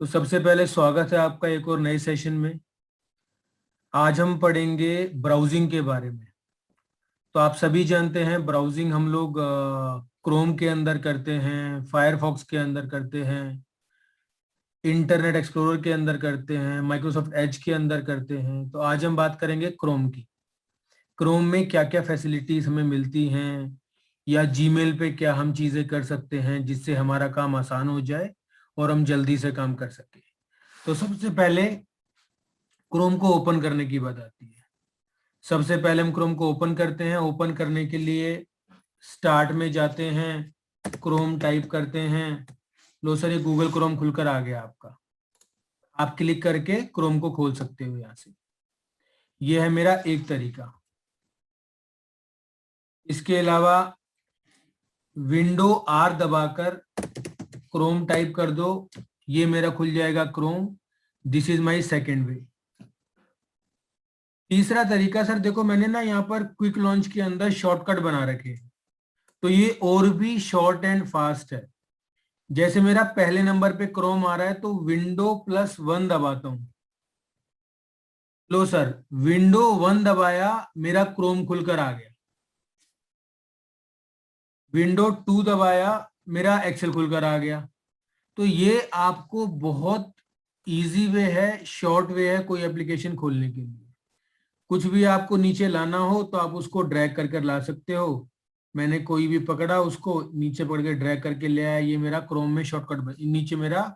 तो सबसे पहले स्वागत है आपका एक और नए सेशन में। आज हम पढ़ेंगे ब्राउजिंग के बारे में। तो आप सभी जानते हैं ब्राउजिंग हम लोग क्रोम के अंदर करते हैं, फायरफॉक्स के अंदर करते हैं, इंटरनेट एक्सप्लोरर के अंदर करते हैं, माइक्रोसॉफ्ट एज के अंदर करते हैं। तो आज हम बात करेंगे क्रोम की। क्रोम में क्या क्या फैसिलिटीज हमें मिलती हैं, या जीमेल पे क्या हम चीज़ें कर सकते हैं जिससे हमारा काम आसान हो जाए और हम जल्दी से काम कर सकें। तो सबसे पहले क्रोम को ओपन करने की बात आती है। सबसे पहले हम क्रोम को ओपन करते हैं। ओपन करने के लिए स्टार्ट में जाते हैं, क्रोम टाइप करते हैं। लो सर, ये गूगल क्रोम खुलकर आ गया आपका। आप क्लिक करके क्रोम को खोल सकते हो यहाँ से। ये है मेरा एक तरीका। इसके अलावा विंडो आर दबाकर क्रोम टाइप कर दो, ये मेरा खुल जाएगा Chrome. This is my second way. तीसरा तरीका सर देखो, मैंने ना यहाँ पर क्विक लॉन्च के अंदर शॉर्टकट बना रखे हैं, तो ये और भी शॉर्ट एंड फास्ट है। जैसे मेरा पहले नंबर पे क्रोम आ रहा है तो विंडो+1 दबाता हूं। लो सर, विंडो 1 दबाया, मेरा क्रोम खुलकर आ गया। विंडो 2 दबाया, मेरा एक्सेल खुलकर आ गया। तो ये आपको बहुत इजी वे है, शॉर्ट वे है कोई एप्लीकेशन खोलने के लिए। कुछ भी आपको नीचे लाना हो तो आप उसको ड्रैग कर ला सकते हो। मैंने कोई भी पकड़ा, उसको नीचे पकड़ के ड्रैग करके ले आया। ये मेरा क्रोम में शॉर्टकट नीचे मेरा,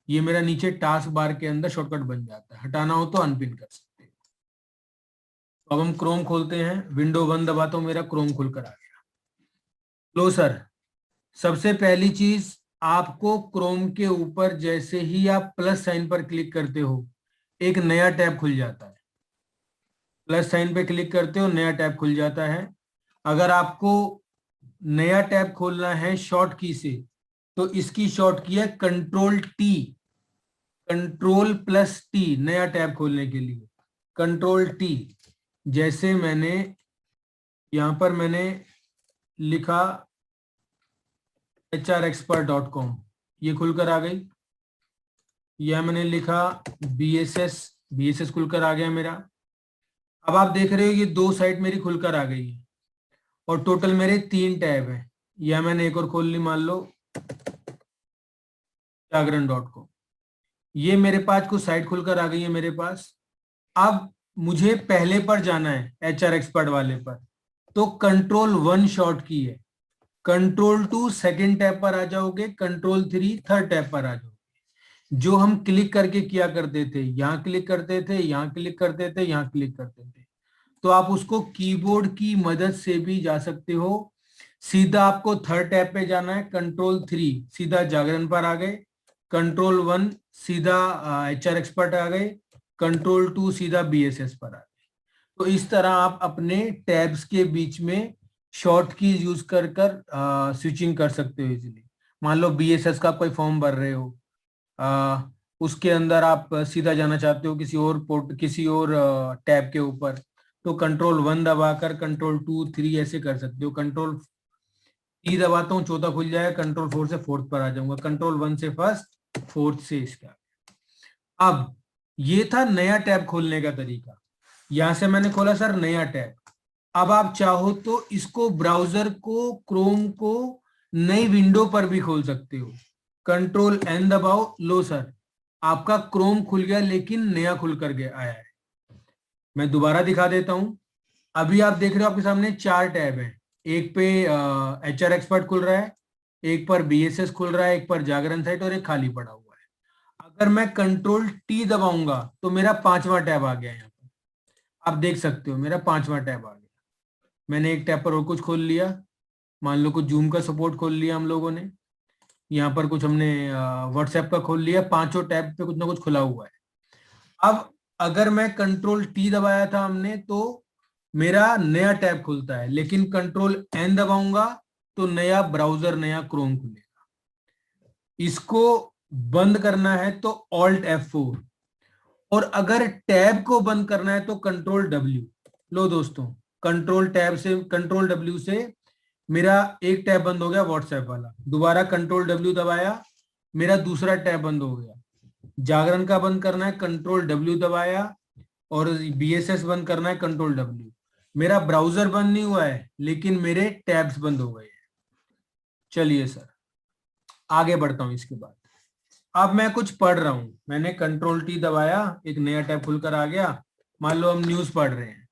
ये मेरा नीचे टास्क बार के अंदर शॉर्टकट बन जाता है। हटाना हो तो अनपिन कर सकते हैं। तो अब हम क्रोम खोलते हैं। विंडो 1 दबाता हूं, मेरा क्रोम खुलकर आ गया। लो सर, सबसे पहली चीज, आपको क्रोम के ऊपर जैसे ही आप प्लस साइन पर क्लिक करते हो एक नया टैब खुल जाता है। प्लस साइन पे क्लिक करते हो, नया टैब खुल जाता है। अगर आपको नया टैब खोलना है शॉर्ट की से, तो इसकी शॉर्ट की है Ctrl+T। Ctrl+T नया टैब खोलने के लिए Ctrl+T। जैसे मैंने यहां पर मैंने लिखा hrexpert.com, ये खुलकर आ गई। यह मैंने लिखा BSS खुलकर आ गया मेरा। अब आप देख रहे हो ये दो साइट मेरी खुलकर आ गई है और टोटल मेरे 3 टैब हैं। यह मैंने एक और खोल ली, मान लो जागरण.com। ये मेरे पास कुछ साइट खुलकर आ गई है मेरे पास। अब मुझे पहले पर जाना है, HR एक्सपर्ट वाले पर, तो Ctrl+1 शॉर्ट की है। Ctrl+2 सेकेंड टैब पर आ जाओगे, Ctrl+3 थर्ड टैब पर आ जाओगे। जो हम क्लिक करके किया करते थे, यहां क्लिक करते थे, यहां क्लिक करते थे, यहां क्लिक करते थे, तो आप उसको कीबोर्ड की मदद से भी जा सकते हो। सीधा आपको थर्ड टैब पे जाना है, Ctrl+3 सीधा जागरण पर आ गए, Ctrl+1 सीधा HR एक्सपर्ट आ गए, Ctrl+2 सीधा BSS पर आ गए। तो इस तरह आप अपने टैब्स के बीच में शॉर्ट कीज यूज कर कर स्विचिंग कर सकते हो इजीली। मान लो BSS का कोई फॉर्म भर रहे हो, उसके अंदर आप सीधा जाना चाहते हो किसी और पोर्ट, किसी और टैब के ऊपर, तो Ctrl+1 दबाकर Ctrl+2 3 ऐसे कर सकते हो। Ctrl+E दबाता हूँ, चौथा खुल जाएगा, Ctrl+4 से फोर्थ पर आ जाऊंगा, Ctrl+1 से फर्स्ट, फोर्थ से इसका। अब ये था नया टैब खोलने का तरीका। यहां से मैंने खोला सर नया टैब। अब आप चाहो तो इसको, ब्राउजर को, क्रोम को नई विंडो पर भी खोल सकते हो। Ctrl+N दबाओ, लो सर आपका क्रोम खुल गया, लेकिन नया खुल कर गया आया है। मैं दोबारा दिखा देता हूं। अभी आप देख रहे हो आपके सामने 4 टैब हैं। एक पे HR एक्सपर्ट खुल रहा है, एक पर BSS खुल रहा है, एक पर जागरण साइट और एक खाली पड़ा हुआ है। अगर मैं Ctrl+T दबाऊंगा तो मेरा 5वां टैब आ गया। यहाँ पर आप देख सकते हो मेरा 5वां टैब आ गया। मैंने एक टैब पर और कुछ खोल लिया, मान लो कुछ जूम का सपोर्ट खोल लिया हम लोगों ने, यहाँ पर कुछ हमने व्हाट्सएप का खोल लिया। पांचों टैब पे कुछ ना कुछ खुला हुआ है। अब अगर मैं Ctrl+T दबाया था हमने, तो मेरा नया टैब खुलता है, लेकिन Ctrl+N दबाऊंगा तो नया ब्राउजर, नया क्रोम खुलेगा। इसको बंद करना है तो Alt+F4, और अगर टैब को बंद करना है तो Ctrl+W। लो दोस्तों, Ctrl+W से मेरा एक टैब बंद हो गया व्हाट्सएप वाला। दोबारा Ctrl+W दबाया, मेरा दूसरा टैब बंद हो गया। जागरण का बंद करना है कंट्रोल W दबाया, और BSS बंद करना है कंट्रोल W। मेरा ब्राउजर बंद नहीं हुआ है लेकिन मेरे टैब्स बंद हो गए हैं। चलिए सर आगे बढ़ता हूं। इसके बाद अब मैं कुछ पढ़ रहा हूं, मैंने कंट्रोल T दबाया, एक नया टैब खुलकर आ गया। मान लो हम न्यूज पढ़ रहे हैं।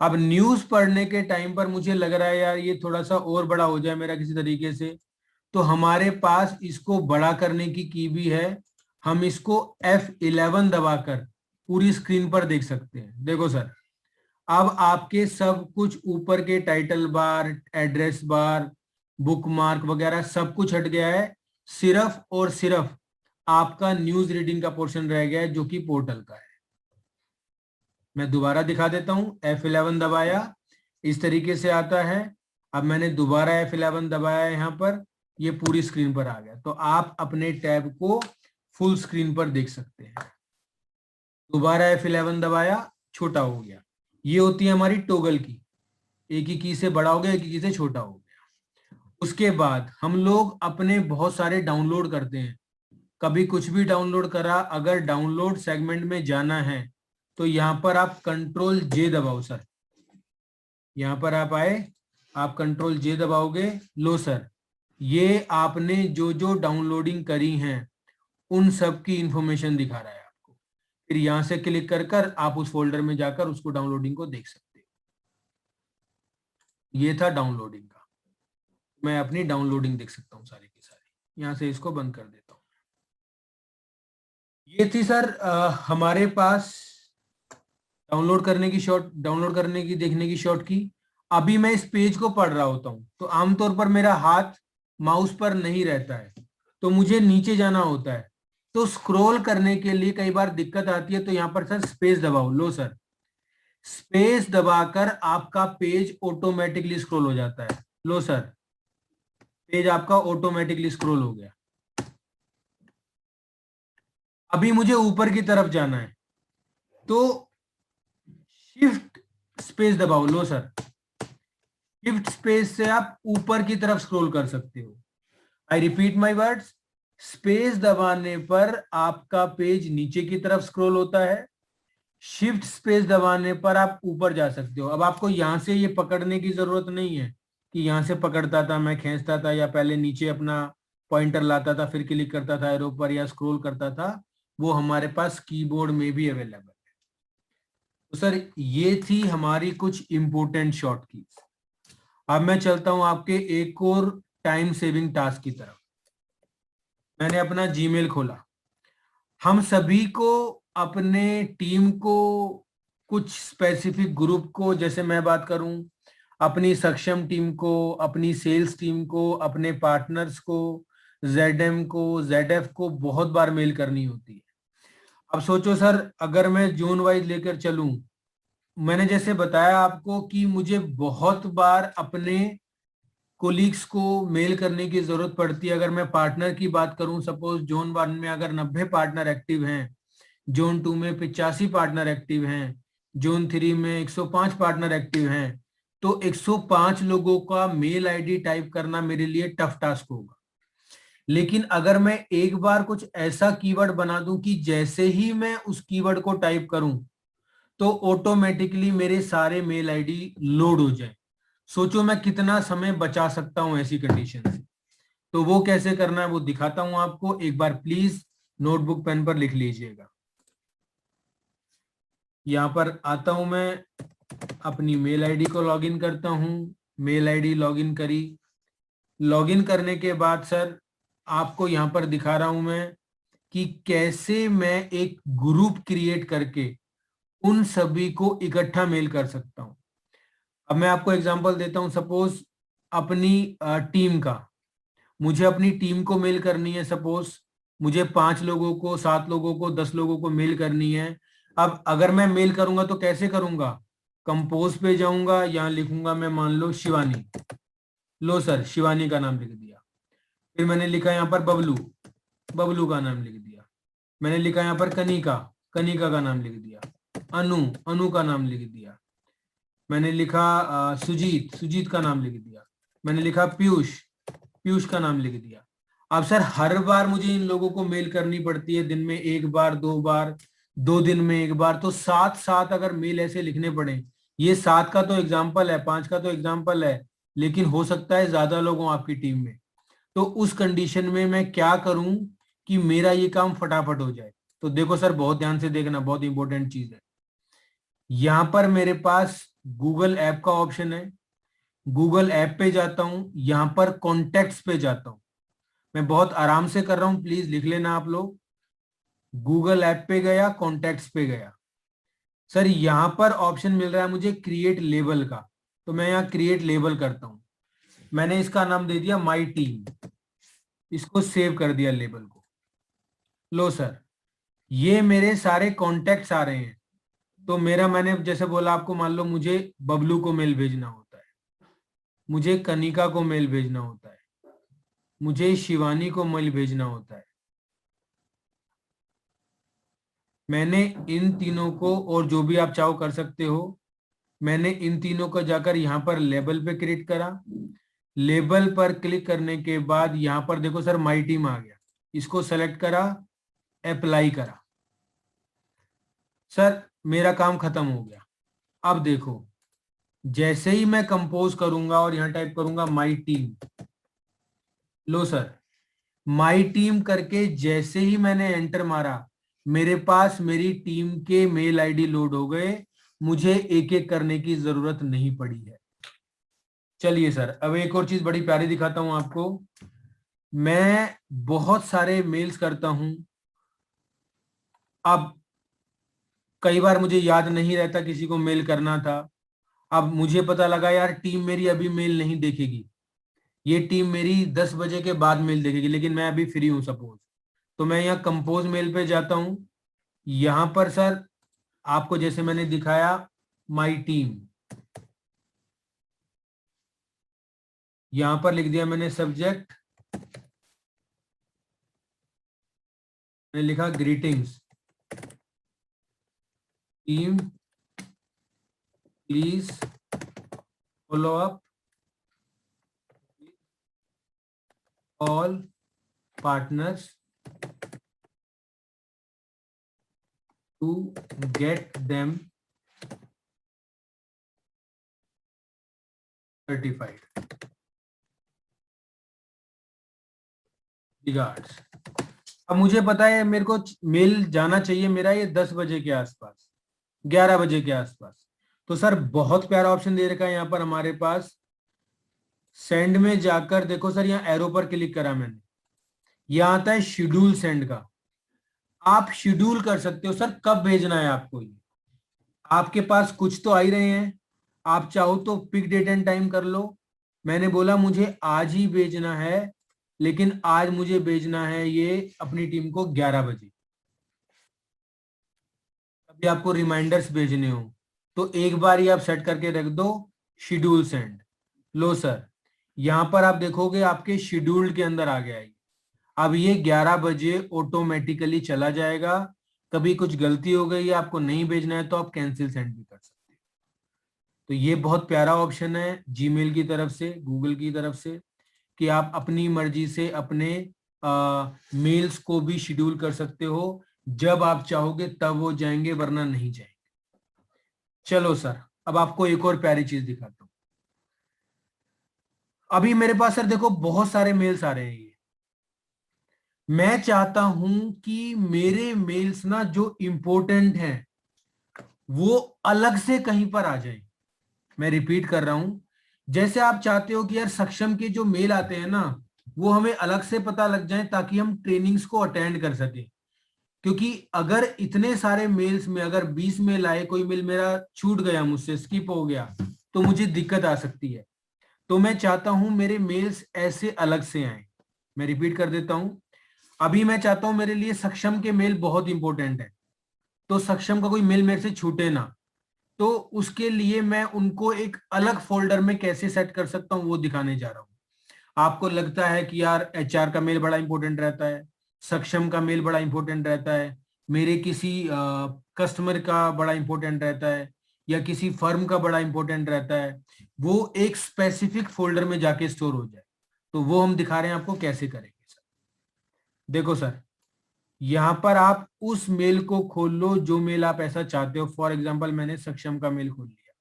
अब न्यूज पढ़ने के टाइम पर मुझे लग रहा है यार ये थोड़ा सा और बड़ा हो जाए मेरा किसी तरीके से, तो हमारे पास इसको बड़ा करने की भी है। हम इसको F11 दबाकर पूरी स्क्रीन पर देख सकते हैं। देखो सर, अब आपके सब कुछ ऊपर के title bar, address bar, book mark वगैरह सब कुछ हट गया है। सिर्फ और सिर्फ आपका न्यूज रीडिंग का पोर्शन रह गया है जो कि पोर्टल का है। मैं दोबारा दिखा देता हूं। F11 दबाया, इस तरीके से आता है। अब मैंने दोबारा F11 दबाया, यहां पर ये पूरी स्क्रीन पर आ गया। तो आप अपने टैब को फुल स्क्रीन पर देख सकते हैं। दोबारा F11 दबाया, छोटा हो गया। ये होती है हमारी टोगल की, एक ही की से बड़ा हो गया, एक ही की से छोटा हो गया। उसके बाद हम लोग अपने बहुत सारे डाउनलोड करते हैं। कभी कुछ भी डाउनलोड करा, अगर डाउनलोड सेगमेंट में जाना है तो यहां पर आप कंट्रोल J दबाओ सर। यहां पर आप आए, आप कंट्रोल J दबाओगे। लो सर, ये आपने जो जो डाउनलोडिंग करी हैं उन सब की इंफॉर्मेशन दिखा रहा है आपको। फिर यहां से क्लिक कर कर आप उस फोल्डर में जाकर उसको डाउनलोडिंग को देख सकते हो। ये था डाउनलोडिंग का। मैं अपनी डाउनलोडिंग देख सकता हूँ सारी की सारी। यहां से इसको बंद कर देता हूँ। ये थी सर हमारे पास डाउनलोड करने की शॉर्ट, डाउनलोड करने की, देखने की शॉर्ट की। अभी मैं इस पेज को पढ़ रहा होता हूँ तो आमतौर पर मेरा हाथ माउस पर नहीं रहता है, तो मुझे नीचे जाना होता है। तो स्क्रॉल करने के लिए कई बार दिक्कत आती है, तो यहाँ पर सर स्पेस दबाओ। लो सर, स्पेस दबाकर आपका पेज ऑटोमेटिकली स्क्रॉल हो जाता है। लो सर, पेज आपका ऑटोमेटिकली स्क्रॉल हो गया। अभी मुझे ऊपर की तरफ जाना है तो शिफ्ट स्पेस दबाओ। लो सर, शिफ्ट स्पेस से आप ऊपर की तरफ स्क्रॉल कर सकते हो। I repeat my words, space दबाने पर आपका पेज नीचे की तरफ स्क्रॉल होता है, शिफ्ट स्पेस दबाने पर आप ऊपर जा सकते हो। अब आपको यहां से ये पकड़ने की जरूरत नहीं है कि यहां से पकड़ता था, मैं खींचता था, या पहले नीचे अपना पॉइंटर लाता था फिर क्लिक करता था एरो पर या स्क्रॉल करता था। वो हमारे पास कीबोर्ड में भी अवेलेबल है। तो सर ये थी हमारी कुछ इंपोर्टेंट शॉर्ट कीज। अब मैं चलता हूं आपके एक और टाइम सेविंग टास्क की तरफ। मैंने अपना जीमेल खोला। हम सभी को, अपने टीम को, कुछ स्पेसिफिक ग्रुप को, जैसे मैं बात करूं अपनी सक्षम टीम को, अपनी सेल्स टीम को, अपने पार्टनर्स को, ZM को, ZF को बहुत बार मेल करनी होती है। अब सोचो सर, अगर मैं जोन वाइज लेकर चलूं, मैंने जैसे बताया आपको कि मुझे बहुत बार अपने कोलीग्स को मेल करने की जरूरत पड़ती है। अगर मैं पार्टनर की बात करूं, सपोज जोन 1 में अगर 90 पार्टनर एक्टिव हैं, जोन 2 में 85 पार्टनर एक्टिव हैं, जोन 3 में 105 पार्टनर एक्टिव हैं, तो 105 लोगों का मेल आईडी टाइप करना मेरे लिए टफ टास्क होगा। लेकिन अगर मैं एक बार कुछ ऐसा कीवर्ड बना दूं कि जैसे ही मैं उस कीवर्ड को टाइप करूं तो ऑटोमेटिकली मेरे सारे मेल आईडी लोड हो जाए। सोचो मैं कितना समय बचा सकता हूं ऐसी कंडीशन से। तो वो कैसे करना है वो दिखाता हूं आपको। एक बार प्लीज नोटबुक पेन पर लिख लीजिएगा। यहां पर आता हूं मैं, अपनी मेल आईडी को लॉगिन करता हूं। मेल आईडी लॉगिन करी। लॉगिन करने के बाद सर आपको यहां पर दिखा रहा हूं मैं कि कैसे मैं एक ग्रुप क्रिएट करके उन सभी को इकट्ठा मेल कर सकता हूं। अब मैं आपको एग्जांपल देता हूं। सपोज अपनी टीम का, मुझे अपनी टीम को मेल करनी है। सपोज मुझे 5 लोगों को, 7 लोगों को, 10 लोगों को मेल करनी है। अब अगर मैं मेल करूंगा तो कैसे करूंगा? कंपोज पे जाऊंगा, यहां लिखूंगा मैं, मान लो शिवानी। लो सर, शिवानी का नाम लिख दिया। फिर मैंने लिखा यहाँ पर बबलू, बबलू का नाम लिख दिया। मैंने लिखा यहाँ पर कनिका, कनिका का नाम लिख दिया। अनु, अनु का नाम लिख दिया। मैंने लिखा सुजीत, सुजीत का नाम लिख दिया। मैंने लिखा पीयूष, पीयूष का नाम लिख दिया। अब सर हर बार मुझे इन लोगों को मेल करनी पड़ती है, दिन में एक बार, 2 बार, 2 दिन में एक बार, तो 7 अगर मेल ऐसे लिखने पड़े, ये 7 का तो एग्जाम्पल है, 5 का तो एग्जाम्पल है, लेकिन हो सकता है ज्यादा लोग हों आपकी टीम में। तो उस कंडीशन में मैं क्या करूं कि मेरा ये काम फटाफट हो जाए? तो देखो सर, बहुत ध्यान से देखना, बहुत इंपॉर्टेंट चीज है। यहां पर मेरे पास गूगल ऐप का ऑप्शन है। गूगल ऐप पे जाता हूं, यहां पर कॉन्टेक्ट्स पे जाता हूं। मैं बहुत आराम से कर रहा हूं, प्लीज लिख लेना आप लोग। गूगल ऐप पे गया, कॉन्टेक्ट्स पे गया। सर यहां पर ऑप्शन मिल रहा है मुझे क्रिएट लेबल का, तो मैं यहाँ क्रिएट लेबल करता हूं। मैंने इसका नाम दे दिया माई टीम, इसको सेव कर दिया लेबल को। लो सर, ये मेरे सारे कॉन्टेक्ट्स आ रहे हैं। तो मेरा, मैंने जैसे बोला आपको, मान लो मुझे बबलू को मेल भेजना होता है, मुझे कनिका को मेल भेजना होता है, मुझे शिवानी को मेल भेजना होता है। मैंने इन तीनों को, और जो भी आप चाहो कर सकते हो, मैंने इन तीनों को जाकर यहां पर लेबल पे क्रिएट करा। लेबल पर क्लिक करने के बाद यहां पर देखो सर, माई टीम आ गया, इसको सेलेक्ट करा, अप्लाई करा। सर मेरा काम खत्म हो गया। अब देखो, जैसे ही मैं कंपोज करूंगा और यहां टाइप करूंगा my team, low sir, my team करके जैसे ही मैंने एंटर मारा, मेरे पास मेरी टीम के मेल आईडी लोड हो गए। मुझे एक एक करने की जरूरत नहीं पड़ी है। चलिए सर, अब एक और चीज बड़ी प्यारी दिखाता हूं आपको। मैं बहुत सारे मेल्स करता हूं। अब कई बार मुझे याद नहीं रहता किसी को मेल करना था। अब मुझे पता लगा यार टीम मेरी अभी मेल नहीं देखेगी, ये टीम मेरी 10 बजे के बाद मेल देखेगी, लेकिन मैं अभी फ्री हूं सपोज। तो मैं यहाँ कंपोज मेल पे जाता हूं। यहां पर सर आपको जैसे मैंने दिखाया, माई टीम, यहां पर लिख दिया मैंने सब्जेक्ट, मैंने लिखा greetings team, please follow up all partners to get them certified. Regards. अब मुझे पता है मेरे को मेल जाना चाहिए मेरा ये 10 बजे के आसपास, 11 बजे के आसपास। तो सर बहुत प्यारा ऑप्शन दे रखा है यहाँ पर हमारे पास। सेंड में जाकर देखो सर, यहाँ एरो पर क्लिक करा मैंने, यहाँ आता है शेड्यूल सेंड का। आप शेड्यूल कर सकते हो सर कब भेजना है आपको ये। आपके पास कुछ तो आ ही रहे हैं, आप चाहो तो पिक डेट एंड टाइम कर लो। मैंने बोला मुझे आज ही भेजना है, लेकिन आज मुझे भेजना है ये अपनी टीम को 11 बजे। अभी आपको रिमाइंडर्स भेजने हो तो एक बार ही आप सेट करके रख दो, शेड्यूल सेंड। लो सर, यहां पर आप देखोगे आपके शेड्यूल्ड के अंदर आ गया है। अब ये 11 बजे ऑटोमेटिकली चला जाएगा। कभी कुछ गलती हो गई, आपको नहीं भेजना है तो आप कैंसिल सेंड भी कर सकते हैं। तो ये बहुत प्यारा ऑप्शन है जीमेल की तरफ से, गूगल की तरफ से, कि आप अपनी मर्जी से अपने मेल्स को भी शेड्यूल कर सकते हो। जब आप चाहोगे तब वो जाएंगे, वरना नहीं जाएंगे। चलो सर, अब आपको एक और प्यारी चीज दिखाता हूं। अभी मेरे पास सर देखो बहुत सारे मेल्स आ रहे हैं। ये मैं चाहता हूं कि मेरे मेल्स ना जो इंपॉर्टेंट हैं वो अलग से कहीं पर आ जाए। मैं रिपीट कर रहा हूं, जैसे आप चाहते हो कि यार सक्षम के जो मेल आते हैं ना, वो हमें अलग से पता लग जाए ताकि हम ट्रेनिंग्स को अटेंड कर सके। क्योंकि अगर इतने सारे मेल्स में अगर 20 मेल आए, कोई मेल मेरा छूट गया, मुझसे स्किप हो गया, तो मुझे दिक्कत आ सकती है। तो मैं चाहता हूं मेरे मेल्स ऐसे अलग से आए। मैं रिपीट कर देता हूं, अभी मैं चाहता हूं मेरे लिए सक्षम के मेल बहुत इंपॉर्टेंट है, तो सक्षम का कोई मेल मेरे से छूटे ना। तो उसके लिए मैं उनको एक अलग फोल्डर में कैसे सेट कर सकता हूं वो दिखाने जा रहा हूं। आपको लगता है कि यार एचआर का मेल बड़ा इंपॉर्टेंट रहता है, सक्षम का मेल बड़ा इंपॉर्टेंट रहता है, मेरे किसी कस्टमर का बड़ा इंपॉर्टेंट रहता है, या किसी फर्म का बड़ा इंपॉर्टेंट रहता है, वो एक स्पेसिफिक फोल्डर में जाके स्टोर हो जाए। तो वो हम दिखा रहे हैं आपको कैसे करेंगे सर। देखो सर, यहां पर आप उस मेल को खोल लो जो मेल आप ऐसा चाहते हो। फॉर एग्जांपल मैंने सक्षम का मेल खोल लिया।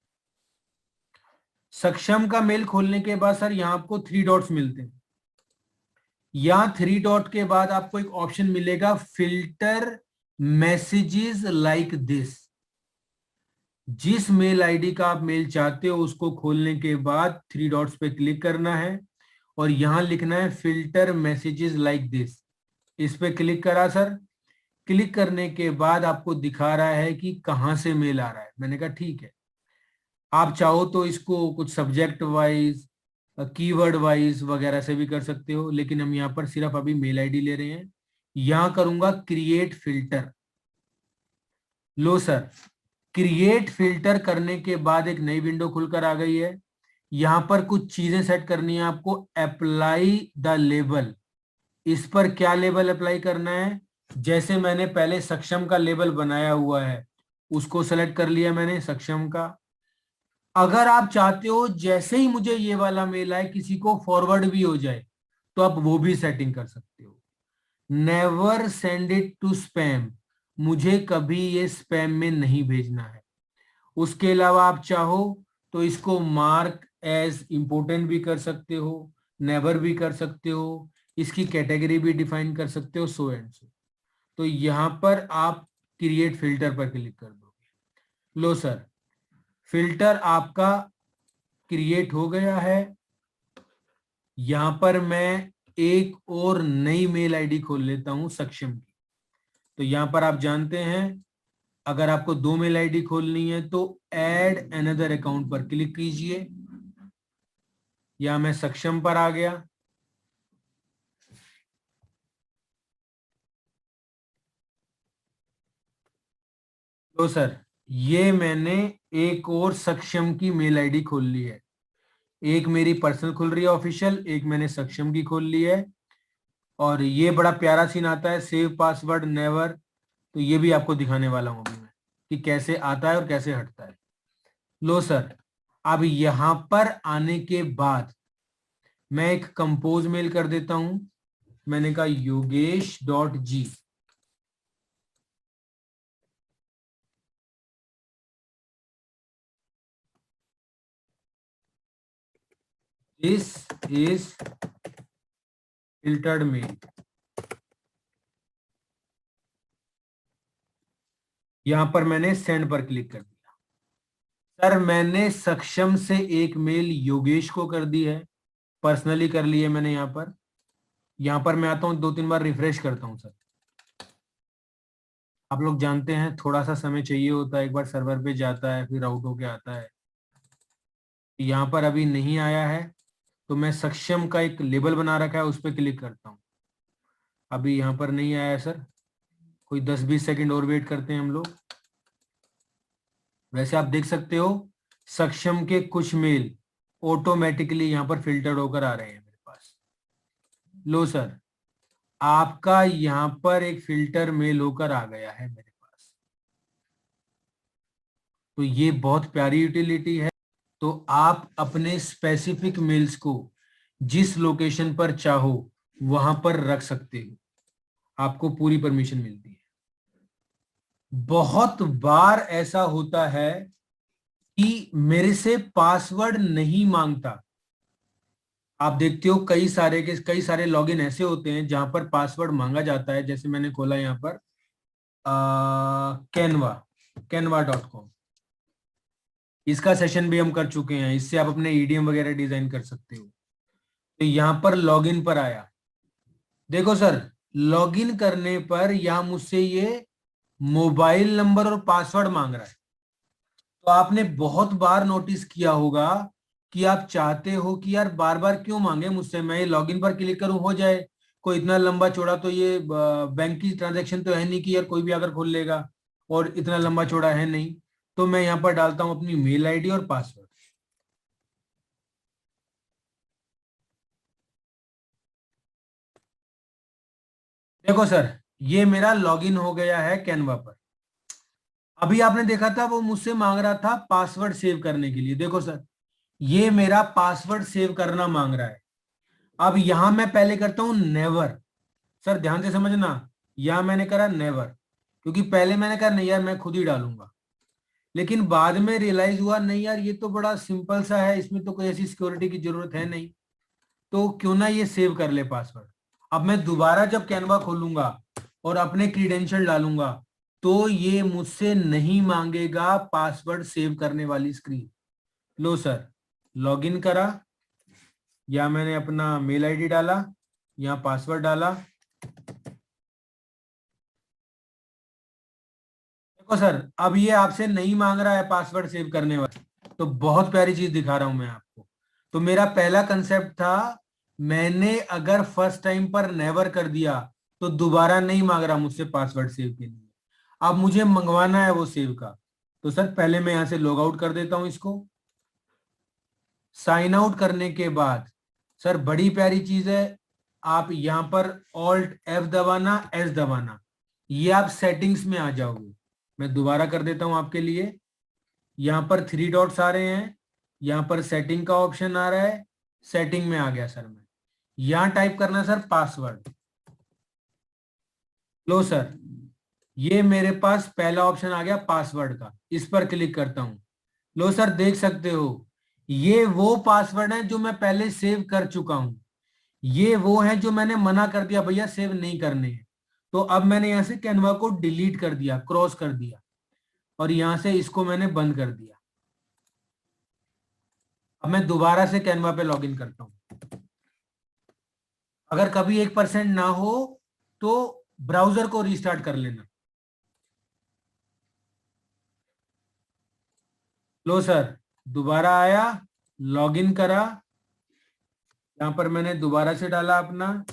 सक्षम का मेल खोलने के बाद सर यहां आपको 3 डॉट्स मिलते हैं। यहां 3 डॉट के बाद आपको एक ऑप्शन मिलेगा, फिल्टर मैसेजेस लाइक दिस। जिस मेल आईडी का आप मेल चाहते हो उसको खोलने के बाद 3 डॉट्स पे क्लिक करना है और यहां लिखना है फिल्टर मैसेजेस लाइक दिस। इस पे क्लिक करा सर। क्लिक करने के बाद आपको दिखा रहा है कि कहां से मेल आ रहा है। मैंने कहा ठीक है। आप चाहो तो इसको कुछ सब्जेक्ट वाइज, कीवर्ड वाइज वगैरह से भी कर सकते हो, लेकिन हम यहाँ पर सिर्फ अभी मेल आईडी ले रहे हैं। यहां करूंगा क्रिएट फिल्टर। लो सर, क्रिएट फिल्टर करने के बाद एक नई विंडो खुलकर आ गई है। यहां पर कुछ चीजें सेट करनी है आपको। अप्लाई द लेबल, इस पर क्या लेबल अप्लाई करना है। जैसे मैंने पहले सक्षम का लेबल बनाया हुआ है उसको सेलेक्ट कर लिया मैंने, सक्षम का। अगर आप चाहते हो जैसे ही मुझे ये वाला मेल आए किसी को फॉरवर्ड भी हो जाए तो आप वो भी सेटिंग कर सकते हो। Never send it to spam, मुझे कभी ये स्पैम में नहीं भेजना है। उसके अलावा आप चाहो तो इसको मार्क एज इंपोर्टेंट भी कर सकते हो, नेवर भी कर सकते हो, इसकी कैटेगरी भी डिफाइन कर सकते हो, सो एंड सो। तो यहां पर आप क्रिएट फिल्टर पर क्लिक कर दोगे। लो सर, फिल्टर आपका क्रिएट हो गया है। यहां पर मैं एक और नई मेल आईडी खोल लेता हूं सक्षम की। तो यहां पर आप जानते हैं अगर आपको 2 मेल आईडी खोलनी है तो ऐड अनदर अकाउंट पर क्लिक कीजिए। या मैं सक्षम पर आ गया। तो सर, ये मैंने एक और सक्षम की मेल आईडी खोल ली है। एक मेरी पर्सनल खुल रही है ऑफिशियल, एक मैंने सक्षम की खोल ली है। और ये बड़ा प्यारा सीन आता है, सेव पासवर्ड नेवर। तो ये भी आपको दिखाने वाला हूं अभी मैं कि कैसे आता है और कैसे हटता है। लो सर, अब यहां पर आने के बाद मैं एक कंपोज मेल कर देता हूं। मैंने कहा yogesh.g। This is filtered mail. यहां पर मैंने सेंड पर क्लिक कर दिया। सर मैंने सक्षम से एक मेल योगेश को कर दी है, पर्सनली कर ली है मैंने। यहां पर मैं आता हूं, 2-3 बार रिफ्रेश करता हूं सर। आप लोग जानते हैं थोड़ा सा समय चाहिए होता है, एक बार सर्वर पे जाता है फिर आउट होके आता है। यहां पर अभी नहीं आया है तो मैं सक्षम का एक लेबल बना रखा है उस पर क्लिक करता हूं। अभी यहां पर नहीं आया है सर, कोई 10-20 सेकंड और वेट करते हैं हम लोग। वैसे आप देख सकते हो सक्षम के कुछ मेल ऑटोमेटिकली यहां पर फिल्टर्ड होकर आ रहे हैं मेरे पास। लो सर, आपका यहां पर एक फिल्टर मेल होकर आ गया है मेरे पास। तो ये बहुत प्यारी यूटिलिटी है। तो आप अपने स्पेसिफिक मेल्स को जिस लोकेशन पर चाहो वहां पर रख सकते हो, आपको पूरी परमिशन मिलती है। बहुत बार ऐसा होता है कि मेरे से पासवर्ड नहीं मांगता। आप देखते हो कई सारे लॉगिन ऐसे होते हैं जहां पर पासवर्ड मांगा जाता है। जैसे मैंने खोला यहां पर कैनवा, canva.com। इसका सेशन भी हम कर चुके हैं, इससे आप अपने ईडीएम वगैरह डिजाइन कर सकते हो। तो यहां पर लॉगिन पर आया, देखो सर, लॉगिन करने पर यहां मुझसे ये मोबाइल नंबर और पासवर्ड मांग रहा है। तो आपने बहुत बार नोटिस किया होगा कि आप चाहते हो कि यार बार बार क्यों मांगे मुझसे, मैं ये लॉगिन पर क्लिक करूं हो जाए। कोई इतना लंबा चौड़ा तो ये बैंक की ट्रांजैक्शन तो है नहीं कि यार कोई भी आकर खोल लेगा, और इतना लंबा चौड़ा है नहीं। तो मैं यहाँ पर डालता हूं अपनी मेल आईडी और पासवर्ड। देखो सर, ये मेरा लॉगिन हो गया है कैनवा पर। अभी आपने देखा था वो मुझसे मांग रहा था पासवर्ड सेव करने के लिए। देखो सर, ये मेरा पासवर्ड सेव करना मांग रहा है। अब यहां मैं पहले करता हूं नेवर। सर ध्यान से समझना, या मैंने करा नेवर, क्योंकि पहले मैंने कहा नहीं यार मैं खुद ही डालूंगा, लेकिन बाद में रियलाइज हुआ नहीं यार ये तो बड़ा सिंपल सा है, इसमें तो कोई ऐसी सिक्योरिटी की जरूरत है नहीं, तो क्यों ना ये सेव कर ले पासवर्ड। अब मैं दोबारा जब कैनवा खोलूंगा और अपने क्रीडेंशियल डालूंगा तो ये मुझसे नहीं मांगेगा पासवर्ड सेव करने वाली स्क्रीन। लो सर, लॉगिन करा, या मैंने अपना मेल आईडी डाला, या पासवर्ड डाला। देखो सर, अब ये आपसे नहीं मांग रहा है पासवर्ड सेव करने वाला, तो बहुत प्यारी चीज दिखा रहा हूं मैं आपको। तो मेरा पहला कंसेप्ट था, मैंने अगर फर्स्ट टाइम पर नेवर कर दिया तो दोबारा नहीं मांग रहा मुझसे पासवर्ड सेव के लिए। अब मुझे मंगवाना है वो सेव का, तो सर पहले मैं यहां से लॉग आउट कर देता हूं इसको। साइन आउट करने के बाद सर बड़ी प्यारी चीज है, आप यहां पर ऑल्ट एफ दबाना, एस दबाना, ये आप सेटिंग्स में आ जाओगे। मैं दोबारा कर देता हूं आपके लिए। यहां पर 3 डॉट्स आ रहे हैं, यहां पर सेटिंग का ऑप्शन आ रहा है, सेटिंग में आ गया सर मैं। यहां टाइप करना सर पासवर्ड। लो सर, ये मेरे पास पहला ऑप्शन आ गया पासवर्ड का, इस पर क्लिक करता हूं। लो सर, देख सकते हो ये वो पासवर्ड है जो मैं पहले सेव कर चुका हूं, ये वो है जो मैंने मना कर दिया भैया सेव नहीं करने हैं। तो अब मैंने यहां से कैनवा को डिलीट कर दिया, क्रॉस कर दिया, और यहां से इसको मैंने बंद कर दिया। अब मैं दोबारा से कैनवा पे लॉगिन करता हूं। अगर कभी 1% ना हो तो ब्राउजर को रीस्टार्ट कर लेना। लो सर, दोबारा आया, लॉगिन करा, यहां पर मैंने दोबारा से डाला अपना,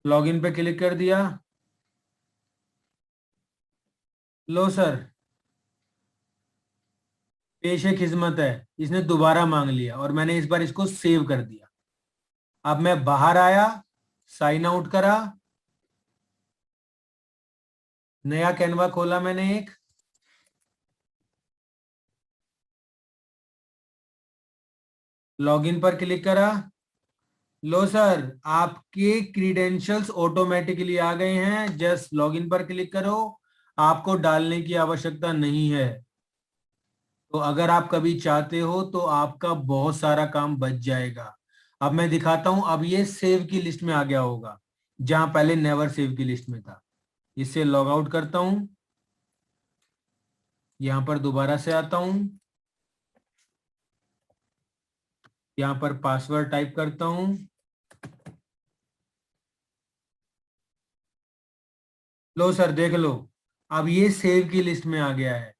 लॉगिन पे क्लिक कर दिया। लो सर, पेश है खिदमत है, इसने दोबारा मांग लिया और मैंने इस बार इसको सेव कर दिया। अब मैं बाहर आया, साइन आउट करा, नया कैनवा खोला मैंने एक, लॉगिन पर क्लिक करा। लो सर, आपके क्रीडेंशियल्स ऑटोमेटिकली आ गए हैं, जस्ट लॉगिन पर क्लिक करो, आपको डालने की आवश्यकता नहीं है। तो अगर आप कभी चाहते हो तो आपका बहुत सारा काम बच जाएगा। अब मैं दिखाता हूं, अब ये सेव की लिस्ट में आ गया होगा जहां पहले नेवर सेव की लिस्ट में था। इससे लॉग आउट करता हूं, यहां पर दोबारा से आता हूं, यहां पर पासवर्ड टाइप करता हूं। लो सर, देख लो, अब ये सेव की लिस्ट में आ गया है।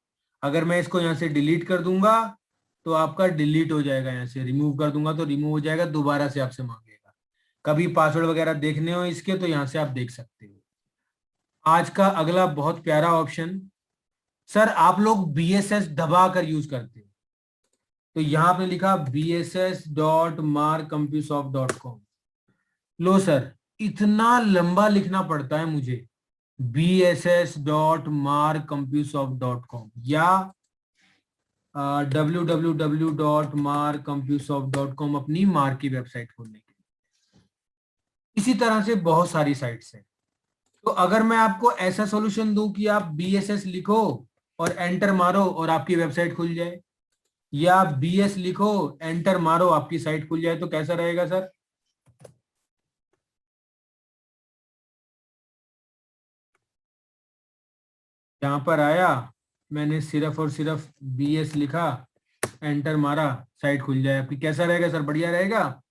अगर मैं इसको यहां से डिलीट कर दूंगा तो आपका डिलीट हो जाएगा, यहां से रिमूव कर दूंगा तो रिमूव हो जाएगा, दोबारा से आपसे मांगेगा। कभी पासवर्ड वगैरह देखने हो इसके तो यहां से आप देख सकते हो। आज का अगला बहुत प्यारा ऑप्शन, सर आप लोग BSS दबा कर यूज करते हो, तो यहां आपने लिखा bss.marcompusoft.com। लो सर, इतना लंबा लिखना पड़ता है मुझे, bss.marcompusoft.com या www.marcompusoft.com अपनी मार्क की वेबसाइट खोलने के लिए। इसी तरह से बहुत सारी साइट्स हैं। तो अगर मैं आपको ऐसा सॉल्यूशन दूं कि आप BSS लिखो और एंटर मारो और आपकी वेबसाइट खुल जाए, या आप BS लिखो, एंटर मारो, आपकी साइट खुल जाए, तो कैसा रहेगा सर? यहां पर आया, मैंने सिर्फ और सिर्फ BS लिखा, एंटर मारा, साइट खुल जाए आपकी। कैसा रहेगा सर? बढ़िया रहेगा।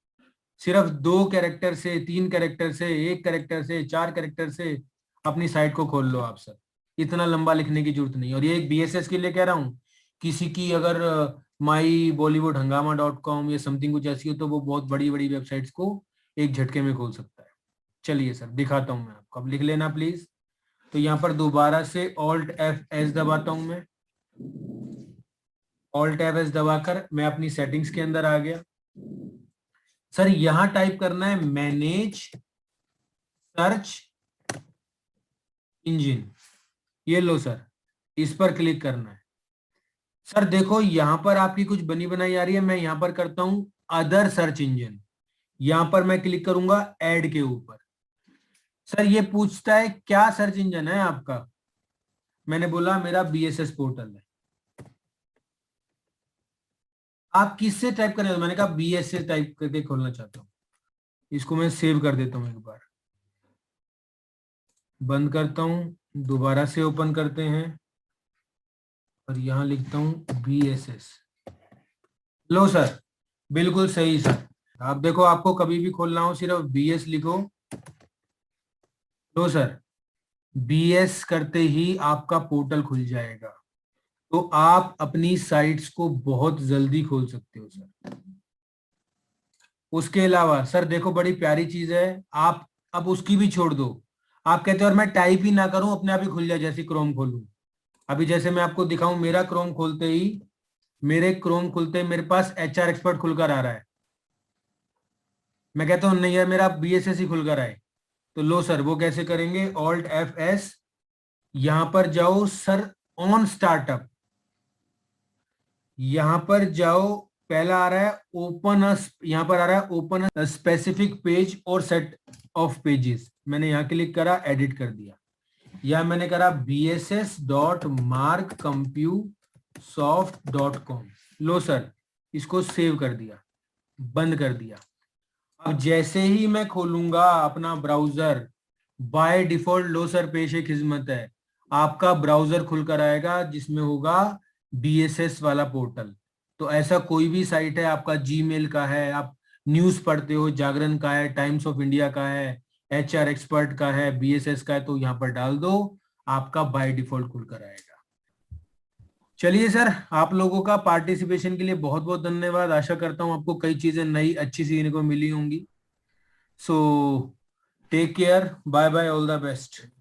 सिर्फ 2 कैरेक्टर से, 3 कैरेक्टर से, 1 कैरेक्टर से, 4 कैरेक्टर से अपनी साइट को खोल लो आप सर। इतना लंबा लिखने की जरूरत नहीं। और ये एक BSS के लिए कह रहा हूँ, किसी की अगर माई बॉलीवुड हंगामा .com या समथिंग कुछ ऐसी हो तो वो बहुत बड़ी बड़ी वेबसाइट्स को एक झटके में खोल सकता है। चलिए सर दिखाता हूँ मैं आपको, अब लिख लेना प्लीज। तो यहाँ पर दोबारा से Alt+F+S दबाता हूँ मैं, Alt+F+S दबाकर मैं अपनी सेटिंग्स के अंदर आ गया। सर यहां टाइप करना है मैनेज सर्च इंजन, ये लो सर, इस पर क्लिक करना है। सर देखो यहां पर आपकी कुछ बनी बनाई आ रही है, मैं यहां पर करता हूं अदर सर्च इंजन, यहां पर मैं क्लिक करूंगा ऐड के ऊपर। सर ये पूछता है क्या सर्च इंजन है आपका, मैंने बोला मेरा बीएसएस पोर्टल है। आप किससे टाइप करने, मैंने कहा बीएस से टाइप करके खोलना चाहता हूँ। इसको मैं सेव कर देता हूँ, एक बार बंद करता हूं, दोबारा से ओपन करते हैं और यहां लिखता हूं बीएसएस। लो सर, बिल्कुल सही सर। आप देखो, आपको कभी भी खोलना हो सिर्फ बीएस लिखो। लो सर, बीएस करते ही आपका पोर्टल खुल जाएगा, तो आप अपनी साइट्स को बहुत जल्दी खोल सकते हो सर। उसके अलावा सर देखो, बड़ी प्यारी चीज है, आप अब उसकी भी छोड़ दो। आप कहते हो और मैं टाइप ही ना करूं, अपने आप ही खुल जाए जैसे क्रोम खोलूं। अभी जैसे मैं आपको दिखाऊं, मेरा क्रोम खोलते ही, मेरे पास एचआर एक्सपर्ट खुलकर आ रहा है। मैं कहता हूं नहीं यार, मेरा बीएसएस ही खुलकर आए। तो लो सर, वो कैसे करेंगे, ऑल्ट एफ एस, यहां पर जाओ सर, ऑन स्टार्टअप, यहां पर जाओ, पहला आ रहा है ओपन, यहां पर आ रहा है ओपन स्पेसिफिक पेज और सेट ऑफ पेजेस, मैंने यहां क्लिक करा, एडिट कर दिया। या मैंने करा bss.markcompussoft.com, लो सर, इसको सेव कर दिया, बंद कर दिया। अब जैसे ही मैं खोलूंगा अपना browser, by default low sir पेश खिदमत है, आपका ब्राउजर खुलकर आएगा जिसमें होगा बीएसएस वाला पोर्टल। तो ऐसा कोई भी साइट है, आपका जीमेल का है, आप न्यूज पढ़ते हो, जागरण का है, टाइम्स ऑफ इंडिया का है, एचआर एक्सपर्ट का है, बीएसएस का है, तो यहाँ पर डाल दो, आपका बाय डिफॉल्ट खुलकर आएगा। चलिए सर, आप लोगों का पार्टिसिपेशन के लिए बहुत बहुत धन्यवाद। आशा करता हूँ आपको कई चीजें नई अच्छी सीखने को मिली होंगी। So take care, bye bye, all the best.